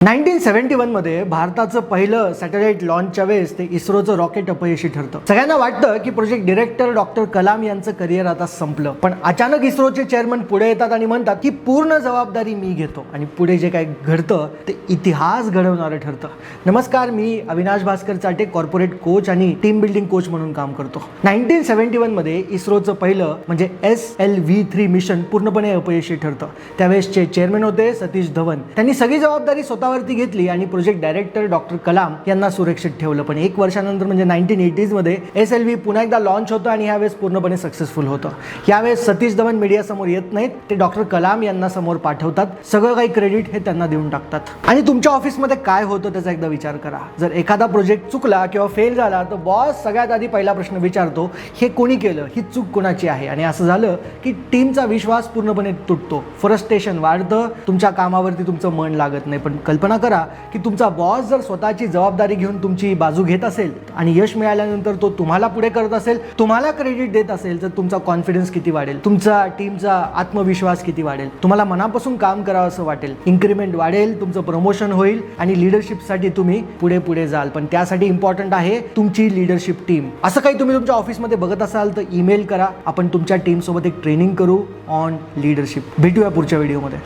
1971 मध्ये भारताचं पहिलं सॅटेलाइट लॉन्चच्या वेळेस ते इस्रोचं रॉकेट अपयशी ठरतं. सगळ्यांना वाटतं की प्रोजेक्ट डिरेक्टर डॉक्टर कलाम यांचं करिअर आता संपलं, पण अचानक इस्रोचे चेअरमन पुढे येतात आणि म्हणतात की पूर्ण जबाबदारी मी घेतो आणि पुढे जे काही घडतं ते इतिहास घडवणारं ठरतं. नमस्कार, मी अविनाश भास्कर चाटे, कॉर्पोरेट कोच आणि टीम बिल्डिंग कोच म्हणून काम करतो. 1971 मध्ये इस्रोचं पहिलं म्हणजे SLV-3 मिशन पूर्णपणे अपयशी ठरतं. त्यावेळेसचे चेअरमन होते सतीश धवन. त्यांनी सगळी जबाबदारी स्वतःवरती घेतली आणि प्रोजेक्ट डायरेक्टर डॉक्टर कलाम यांना सुरक्षित ठेवलं. पण एक वर्षानंतर म्हणजे 1980s मध्ये SLV पुन्हा एकदा लॉन्च होतं आणि यावेळेस पूर्णपणे सक्सेसफुल होतं. यावेळेस सतीश धवन मीडिया समोर येत नाहीत, ते डॉक्टर कलाम यांना समोर पाठवतात. सगळं काही क्रेडिट हे त्यांना देऊन टाकतात. आणि तुमच्या ऑफिसमध्ये काय होतं त्याचा एकदा विचार करा. जर एखादा प्रोजेक्ट चुकला किंवा फेल झाला तर बॉस सगळ्यात आधी पहिला प्रश्न विचारतो, हे कोणी केलं, ही चूक कोणाची आहे. आणि असं झालं की टीमचा विश्वास पूर्णपणे तुटतो, फ्रस्ट्रेशन वाढतं, तुमच्या कामावरती तुमचं मन लागत नाही. पण कल्पना करा की तुमचा बॉस जर स्वतःची जबाबदारी घेऊन तुमची बाजू घेत असेल आणि यश मिळाल्यानंतर तो तुम्हाला पुढे करत असेल, तुम्हाला क्रेडिट देत असेल, तर तुमचा कॉन्फिडन्स किती वाढेल, तुमचा टीमचा आत्मविश्वास किती वाढेल, तुम्हाला मनापासून काम करावं असं वाटेल, इन्क्रीमेंट वाढेल, तुमचं प्रमोशन होईल आणि लिडरशिपसाठी तुम्ही पुढे पुढे जाल. पण त्यासाठी इम्पॉर्टंट आहे तुमची लिडरशिप टीम. असं काही तुम्ही तुमच्या ऑफिसमध्ये बघत असाल तर ईमेल करा, आपण तुमच्या टीम सोबत एक ट्रेनिंग करू ऑन लिडरशिप. भेटूया पुढच्या व्हिडिओमध्ये.